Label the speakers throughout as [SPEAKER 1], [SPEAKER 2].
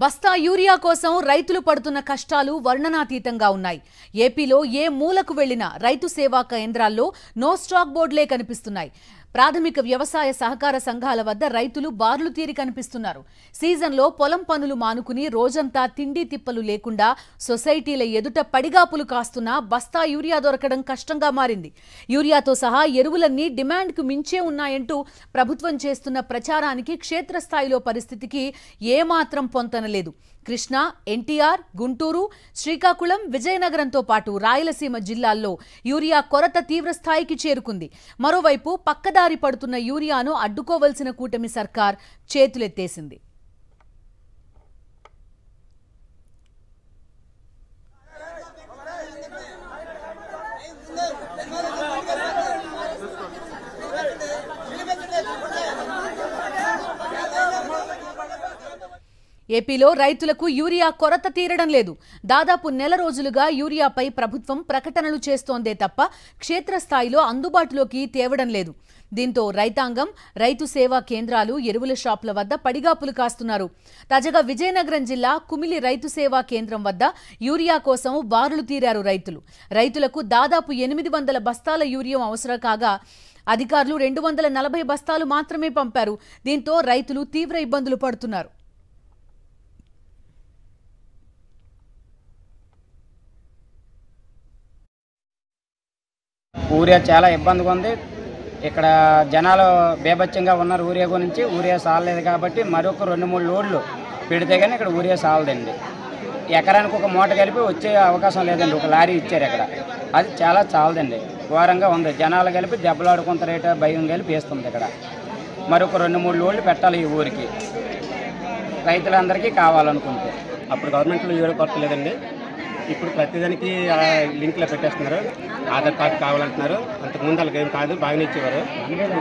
[SPEAKER 1] బస్తా యూరియా కోసం రైతులు పడుతున్న కష్టాలు వర్ణనాతీతంగా ఉన్నాయి. ఏపీలో ఏ మూలకు వెళ్లినా రైతు సేవా కేంద్రాల్లో నో స్టాక్ బోర్డులే కనిపిస్తున్నాయి. ప్రాథమిక వ్యవసాయ సహకార సంఘాల వద్ద రైతులు బార్లు తీరి కనిపిస్తున్నారు. సీజన్లో పొలం పనులు మానుకుని రోజంతా తిండి తిప్పలు లేకుండా సొసైటీల ఎదుట పడిగాపులు కాస్తున్నా బస్తా యూరియా దొరకడం కష్టంగా మారింది. యూరియాతో సహా ఎరువులన్నీ డిమాండ్కు మించే ఉన్నాయంటూ ప్రభుత్వం చేస్తున్న ప్రచారానికి క్షేత్రస్థాయిలో పరిస్థితికి ఏమాత్రం పొంతనలేదు. కృష్ణా, ఎన్టీఆర్, గుంటూరు, శ్రీకాకుళం, విజయనగరంతో పాటు రాయలసీమ జిల్లాల్లో యూరియా కొరత తీవ్రస్థాయికి చేరుకుంది. మరోవైపు పక్కదారి పడుతున్న యూరియాను అడ్డుకోవలసిన కూటమి సర్కార్ చేతులెత్తేసింది. ఏపీలో రైతులకు యూరియా కొరత తీరడం లేదు. దాదాపు నెల రోజులుగా యూరియాపై ప్రభుత్వం ప్రకటనలు చేస్తోందే తప్ప క్షేత్రస్థాయిలో అందుబాటులోకి తేవడం లేదు. దీంతో రైతాంగం, రైతు సేవా కేంద్రాలు, ఎరువుల షాపుల వద్ద పడిగాపులు కాస్తున్నారు. తాజాగా విజయనగరం జిల్లా కుమిలి రైతు సేవా కేంద్రం వద్ద యూరియా కోసం బారులు తీరారు రైతులు. రైతులకు దాదాపు 800 బస్తాల యూరియా అవసరం కాగా అధికారులు 240 బస్తాలు మాత్రమే పంపారు. దీంతో రైతులు తీవ్ర ఇబ్బందులు పడుతున్నారు.
[SPEAKER 2] యూరియా చాలా ఇబ్బందిగా ఉంది. ఇక్కడ జనాలు బేభత్సంగా ఉన్నారు. యూరియా గురించి యూరియా సాలలేదు కాబట్టి మరొక 2-3 లోడ్లు పెడితే కానీ ఇక్కడ యూరియా సాలదండి. ఎకరానికి ఒక మూట కలిపి వచ్చే అవకాశం లేదండి. ఒక లారీ ఇచ్చారు ఇక్కడ, అది చాలా చాలదండి. ఘోరంగా ఉంది. జనాలు కలిపి దెబ్బలాడుకుంత రేట భయం కలిపి వేస్తుంది. ఇక్కడ మరొక 2-3 లోడ్లు పెట్టాలి ఈ ఊరికి, రైతులందరికీ కావాలనుకుంటే.
[SPEAKER 3] అప్పుడు గవర్నమెంట్లో యూరియా కొరత లేదండి. ఇప్పుడు ప్రతిదానికి లింక్లో పెట్టేస్తున్నారు. ఆధార్ కార్డు కావాలంటున్నారు. అంతకుముందు వాళ్ళకి ఏం కాదు, బాగానే ఇచ్చేవారు.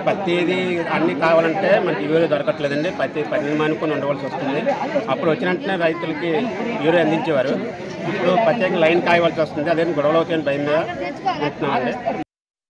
[SPEAKER 3] ప్రతిదీ అన్నీ కావాలంటే మనకి యూరియా దొరకట్లేదండి. ప్రతి పని మానుకొని ఉండవలసి వస్తుంది. అప్పుడు వచ్చిన వెంటనే రైతులకి యూరియా అందించేవారు. ఇప్పుడు ప్రత్యేకంగా లైన్ కాయవలసి వస్తుంది. అదే గొడవలు అవుతాయని భయం మీద ఉంటున్నామండి.